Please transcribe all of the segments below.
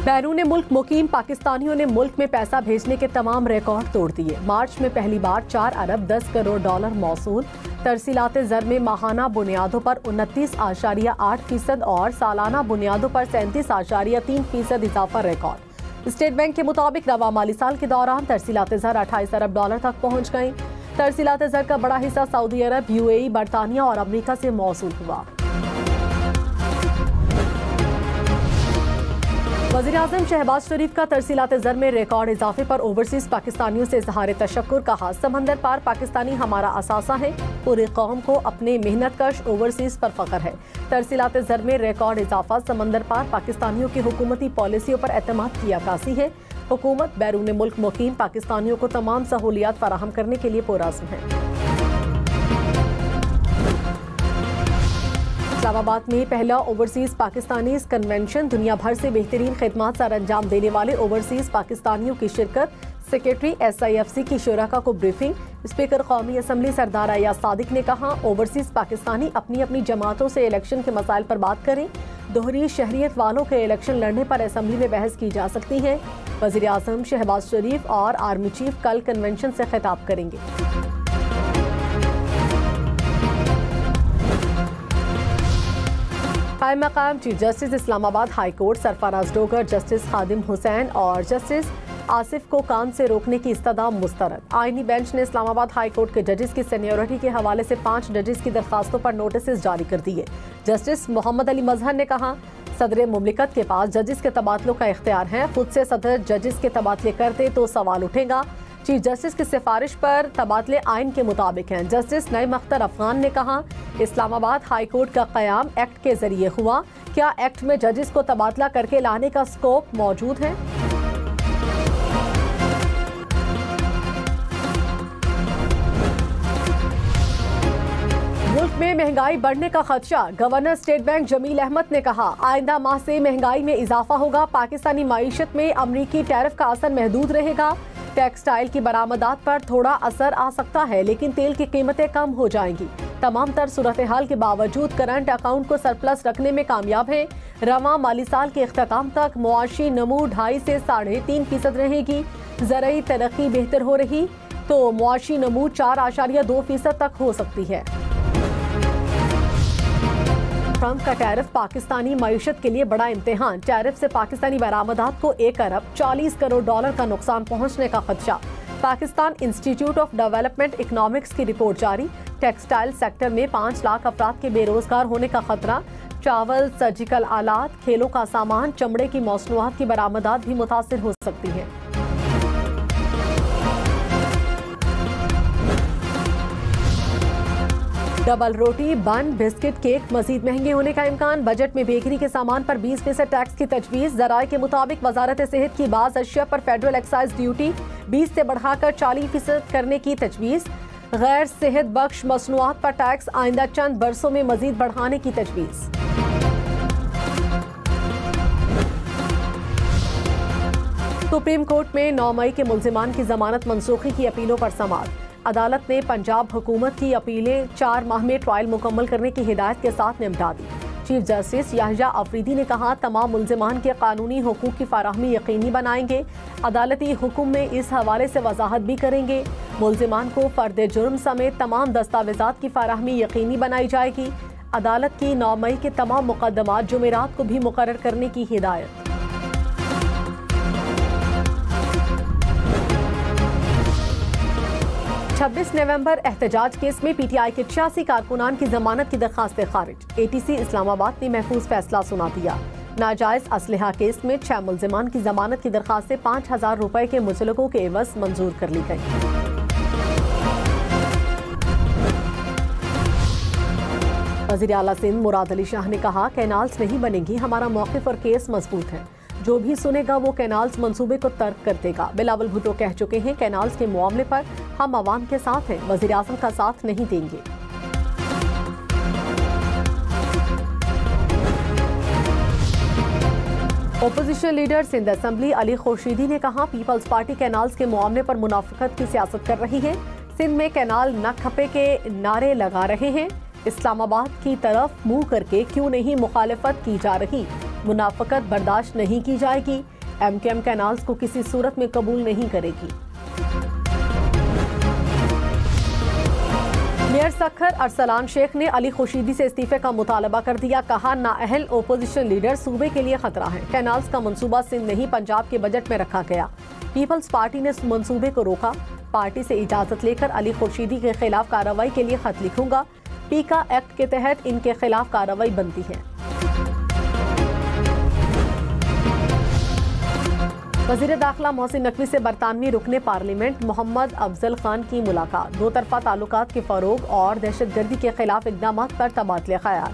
बैरून मुल्क मुकीम पाकिस्तानियों ने मुल्क में पैसा भेजने के तमाम रिकॉर्ड तोड़ दिए। मार्च में पहली बार 4 अरब 10 करोड़ डॉलर मौसूल। तरसीलात ज़र में माहाना बुनियादों पर 29.8% और सालाना बुनियादों पर 37.3% इजाफा रिकॉर्ड। स्टेट बैंक के मुताबिक रवा माली साल के दौरान तरसीलात ज़र 28 अरब डॉलर तक पहुँच गई। तरसीलात ज़र का बड़ा हिस्सा सऊदी अरब, UAE, बरतानिया और अमरीका से मौसूल हुआ। वज़ीर-ए-आज़म शहबाज शरीफ का तरसीलात ज़र में रिकॉर्ड इजाफे पर ओवरसीज पाकिस्तानियों से इज़हार तशक्कुर। कहा, समंदर पार पाकिस्तानी हमारा असासा है, पूरी कौम को अपने मेहनत कश ओवरसीज पर फख्र है। तरसीलात ज़र में रिकॉर्ड इजाफा समंदर पार पाकिस्तानियों की हुकूमती पॉलिसियों पर एतमाद की अक्कासी है। हुकूमत बैरून मुल्क मुकीम पाकिस्तानियों को तमाम सहूलियात फराहम करने के लिए पुरअज़्म है। इस्लामाबाद में पहला ओवरसीज पाकिस्तानीज़ कन्वेंशन। दुनिया भर से बेहतरीन खिदमात सर अंजाम देने वाले ओवरसीज पाकिस्तानियों की शिरकत। सेक्रेटरी SIFC की शुराका को ब्रीफिंग। स्पीकर कौमी असम्बली सरदार अयाज सादिक ने कहा, ओवरसीज पाकिस्तानी अपनी अपनी जमातों से इलेक्शन के मसाइल पर बात करें। दोहरी शहरियत वालों के इलेक्शन लड़ने पर असम्बली में बहस की जा सकती है। वज़ीर-ए-आज़म शहबाज शरीफ और आर्मी चीफ कल कन्वेंशन से खिताब करेंगे। कायम मकाम chief justice Islamabad high court Sarfaraz Dogar, justice Khadim Hussain और जस्टिस आसिफ को काम से रोकने की इस्तदा मुस्तरद। आईनी बेंच ने इस्लामाबाद हाई कोर्ट के जजेस की सीनियरिटी के हवाले से 5 जजेस की दरखास्तों पर नोटिस जारी कर दिए। जस्टिस मोहम्मद अली मजहर ने कहा, सदर मुमलिकत के पास जजेस के तबादलों का इख्तियार है। खुद से सदर जजेस के तबादले करते तो सवाल उठेगा। चीफ जस्टिस की सिफारिश पर तबादले आइन के मुताबिक हैं। जस्टिस नईम अख्तर अफगान ने कहा, इस्लामाबाद हाई कोर्ट का क़याम एक्ट के जरिए हुआ। क्या एक्ट में जजेस को तबादला करके लाने का स्कोप मौजूद है? मुल्क में महंगाई बढ़ने का खदशा। Governor State Bank Jamil Ahmed ने कहा, आइंदा माह से महंगाई में इजाफा होगा। पाकिस्तानी माईशत में अमरीकी टैरिफ का असर महदूद रहेगा। टेक्सटाइल की बरामदात पर थोड़ा असर आ सकता है, लेकिन तेल की कीमतें कम हो जाएंगी। तमाम तर सूरत हाल के बावजूद करंट अकाउंट को सरप्लस रखने में कामयाब है। रवा माली साल के इख्तिताम तक मुआशी नमू 2.5 से 3.5% रहेगी। ज़राई तरक्की बेहतर हो रही तो मुआशी नमू 4.2% तक हो सकती है। ट्रंप का टैरिफ पाकिस्तानी मईशत के लिए बड़ा इम्तिहान। टैरिफ से पाकिस्तानी बरामदात को 1 अरब 40 करोड़ डॉलर का नुकसान पहुंचने का खदशा। Pakistan Institute of Development Economics की रिपोर्ट जारी। टेक्सटाइल सेक्टर में 5 लाख अफराद के बेरोजगार होने का खतरा। चावल, सर्जिकल आलात, खेलों का सामान, चमड़े की मसनूआत की बरामदात भी मुतासिर हो सकती है। डबल रोटी, बन, बिस्किट, केक मजीद महंगे होने का इम्कान। बजट में बेकरी के सामान पर 20% टैक्स की तजवीज़। ज़राए के मुताबिक वजारत सेहत की बाज़ अशिया पर फेडरल एक्साइज ड्यूटी 20 से बढ़ाकर 40% करने की तजवीज़। गैर सेहत बख्श मसनूआत पर टैक्स आइंदा चंद बरसों में मजीद बढ़ाने की तजवीज़। सुप्रीम कोर्ट में 9 मई के मुल्जिमान की जमानत मनसूखी की अपीलों पर समाअत। अदालत ने पंजाब हुकूमत की अपीलें 4 माह में ट्रायल मुकम्मल करने की हिदायत के साथ निपटा दी। चीफ जस्टिस याहिया अफरीदी ने कहा, तमाम मुल्जिमान के कानूनी हुकूक की फराहमी यकीनी बनाएंगे। अदालती हुक्म में इस हवाले से वजाहत भी करेंगे। मुल्जिमान को फर्द जुर्म समेत तमाम दस्तावेजात की फराहमी यकीनी बनाई जाएगी। अदालत की 9 मई के तमाम मुकदमात जुमेरात को भी मुकर्रर करने की हिदायत। 26 नवंबर एहतजाज केस में PTI के 86 कारकुनान की जमानत की दरखास्तें खारिज। ATC इस्लामाबाद ने महफूज फैसला सुना दिया। नाजायज असलहा केस में 6 मुल्जिमान की जमानत की दरखास्तें 5,000 रुपए के मुचलकों के एवज मंजूर कर ली गई। वज़ीर आला सिंध मुराद अली शाह ने कहा, कैनाल्स नहीं बनेंगी, हमारा मौक़िफ़ और केस मजबूत है। जो भी सुनेगा वो कैनाल्स मंसूबे को तर्क कर देगा। बिलावल भुट्टो कह चुके हैं, कैनाल्स के मामले पर हम अवाम के साथ हैं, वज़ीर आज़म का साथ नहीं देंगे। Opposition leader Sindh assembly Ali Khurshidi ने कहा, पीपल्स पार्टी कैनाल्स के मामले पर मुनाफिकत की सियासत कर रही है। सिंध में कैनाल न खपे के नारे लगा रहे हैं। इस्लामाबाद की तरफ मुंह करके क्यों नहीं मुखालिफत की जा रही। मुनाफकत बर्दाश्त नहीं की जाएगी। एमकेएम कैनाल्स को किसी सूरत में कबूल नहीं करेगी। मेयर सक्खर अरसलान शेख ने अली खुर्शीदी से इस्तीफे का मुतालबा कर दिया। कहा, नाअहल ओपोजिशन लीडर सूबे के लिए खतरा है। कैनाल्स का मंसूबा सिंध नहीं पंजाब के बजट में रखा गया। पीपल्स पार्टी ने मंसूबे को रोका। पार्टी से इजाजत लेकर अली खुर्शीदी के खिलाफ कार्रवाई के लिए खत लिखूंगा। पीका एक्ट के तहत इनके खिलाफ कार्रवाई बनती है। वज़ीर दाखिला मोहसिन नकवी से बरतानवी रुकने पार्लियामेंट मोहम्मद अफजल खान की मुलाकात। दो तरफा ताल्लुकात के फरोग और दहशतगर्दी के खिलाफ इक़दाम पर तबादले ख्याल।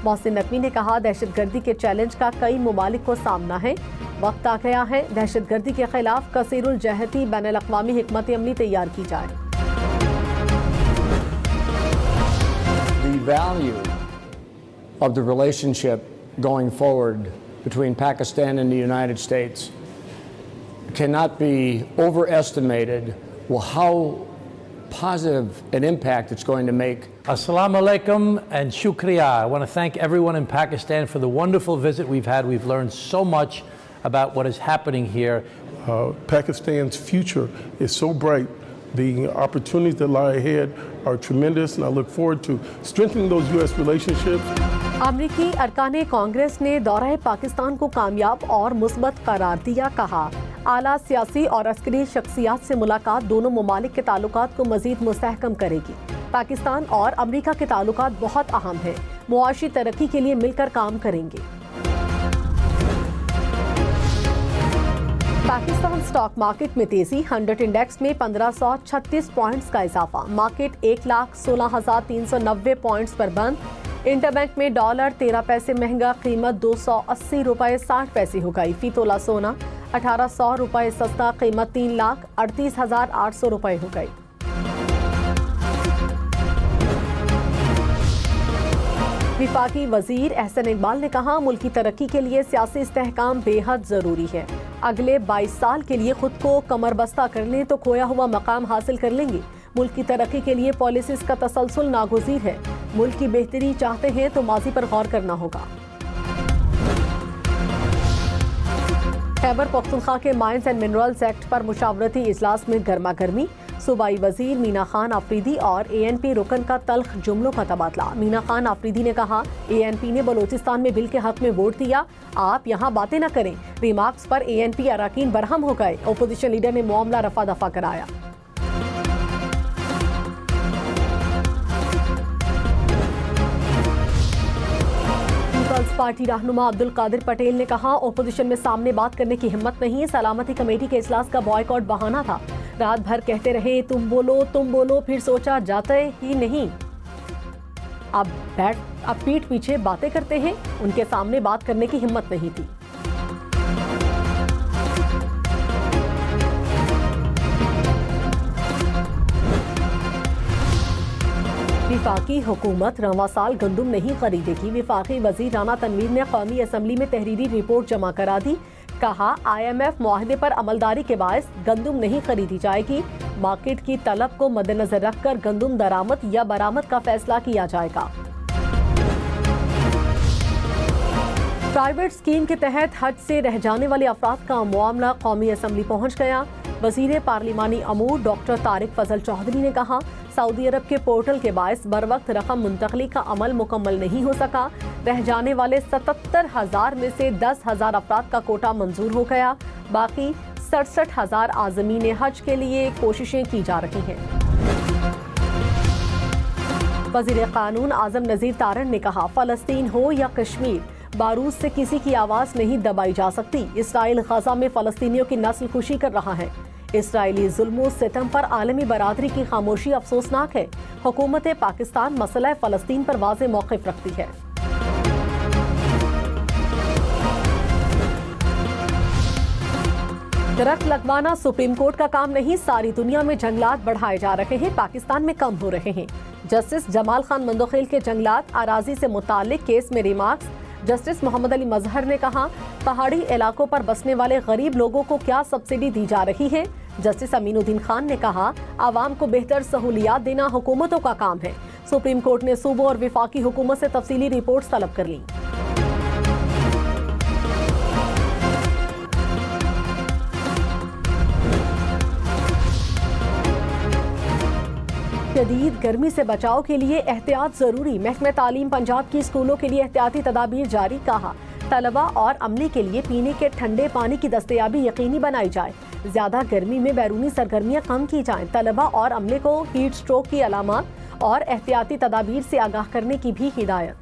मोहसिन नकवी ने कहा, दहशतगर्दी के चैलेंज का कई ममालिक को सामना है। वक्त आ गया है दहशतगर्दी के खिलाफ कसीरुल जहती बैनुल अक़वामी हिकमत अमली तैयार की जाए। The value of the relationship going forward between Pakistan and the United States cannot be overestimated. Well, how positive an impact it's going to make. Assalamu alaikum and shukriya. I want to thank everyone in Pakistan for the wonderful visit we've had. We've learned so much about what is happening here. Pakistan's future is so bright. The opportunities that lie ahead are tremendous, and I look forward to strengthening those U.S. relationships. अमरीकी अरकाने कांग्रेस ने दौरा पाकिस्तान को कामयाब और मुस्बत करार दिया। कहा, आला सियासी और अस्करी शख्सियात से मुलाकात दोनों ममालिक के ताल्लुकात को मजीद मुस्तहकम करेगी। पाकिस्तान और अमरीका के ताल्लुकात बहुत अहम है। मुआशी तरक्की के लिए मिलकर काम करेंगे। पाकिस्तान स्टॉक मार्केट में तेजी। 100 इंडेक्स में 1536 पॉइंट्स का इजाफा। मार्केट 1,16,390 पॉइंट्स पर बंद। इंटरबैंक में डॉलर 13 पैसे महंगा, कीमत 280 रुपये 60 पैसे हो गई। फी तोला सोना 1800 रुपये सस्ता, कीमत 3,38,800 रुपये हो गई। विफाकी वजीर एहसन इकबाल ने कहा, मुल्क की तरक्की के लिए सियासी इस्तेहकाम बेहद जरूरी है। अगले 22 साल के लिए खुद को कमरबस्ता कर लें तो खोया हुआ मकाम हासिल कर लेंगे। मुल्क की तरक्की के लिए पॉलिसीज का तसलसल नागुज़ीर है। मुल्क की बेहतरी चाहते हैं तो माजी पर गौर करना होगा। खैबर पख्तूनख्वा के माइंस एंड मिनरल्स एक्ट पर मुशावरती इजलास में गर्मा गर्मी। सूबाई वजीर मीना खान आफरीदी और ANP रुकन का तल्ख जुमलों का तबादला। मीना खान आफरीदी ने कहा, ANP ने बलोचिस्तान में बिल के हक में वोट दिया, आप यहाँ बातें न करें। रिमार्क्स पर ANP अरकान बरहम हो गए। ओपोजिशन लीडर ने मामला रफा दफा कराया। पीपल्स पार्टी रहनुमा अब्दुल कादिर पटेल ने कहा, ओपोजिशन में सामने बात करने की हिम्मत नहीं है। सलामती कमेटी के इजलास का बॉयकॉट बहाना था। रात भर कहते रहे तुम बोलो, फिर सोचा जाते ही नहीं। अब पीठ पीछे बातें करते हैं। उनके सामने बात करने की हिम्मत नहीं थी। विफाकी हुकूमत रवां साल गंदुम नहीं खरीदेगी। विफाकी वजीर राना तनवीर ने कौमी असम्बली में तहरीरी रिपोर्ट जमा करा दी। कहा, IMF मुआहदे पर अमलदारी के बायस गंदुम नहीं खरीदी जाएगी। मार्केट की तलब को मद्देनजर रखकर गंदुम दरामद या बरामद का फैसला किया जाएगा। प्राइवेट स्कीम के तहत हज से रह जाने वाले अफराद का मामला कौमी असम्बली पहुंच गया। वजीर पार्लिमानी अमूर डॉक्टर तारिक फजल चौधरी ने कहा, सऊदी अरब के पोर्टल के बायस बर वक्त रकम मुंतकली का अमल मुकम्मल नहीं हो सका। रह जाने वाले 77,000 में से 10,000 अफराद का कोटा मंजूर हो गया। बाकी 67,000 आज़मीन हज के लिए कोशिशें की जा रही हैं। वज़ीर कानून आज़म नज़ीर तारण ने कहा, फ़लस्तीन हो या कश्मीर, बारूद से किसी की आवाज़ नहीं दबाई जा सकती। इसराइल गजा में फ़लस्तीनियों की नस्ल खुशी कर रहा है। इसराइली जुल्म सितम पर आलमी बरादरी की खामोशी अफसोसनाक है। हुकूमत पाकिस्तान मसला फ़लस्तीन पर वाज़ेह मौक़िफ़ रखती है। दरख्त लगवाना सुप्रीम कोर्ट का काम नहीं, सारी दुनिया में जंगलात बढ़ाए जा रहे हैं, पाकिस्तान में कम हो रहे हैं। जस्टिस जमाल खान मंदोखेल के जंगलात आराजी से मुताल्लिक केस में रिमार्क्स। जस्टिस मोहम्मद अली मजहर ने कहा, पहाड़ी इलाकों पर बसने वाले गरीब लोगों को क्या सब्सिडी दी जा रही है। जस्टिस अमीनुद्दीन खान ने कहा, आवाम को बेहतर सहूलियात देना हुकूमतों का काम है। सुप्रीम कोर्ट ने सूबों और विफाकी हुकूमत से तफसीली रिपोर्ट तलब कर ली। शदीद गर्मी से बचाव के लिए एहतियात जरूरी। महकमे तालीम पंजाब की स्कूलों के लिए एहतियाती तदाबीर जारी। कहा तलबा और अमले के लिए पीने के ठंडे पानी की दस्तयाबी यकीनी बनाई जाए। ज्यादा गर्मी में बैरूनी सरगर्मियां कम की जाएं। तलबा और अमले को हीट स्ट्रोक की अलामात और एहतियाती तदाबीर से आगाह करने की भी हिदायत।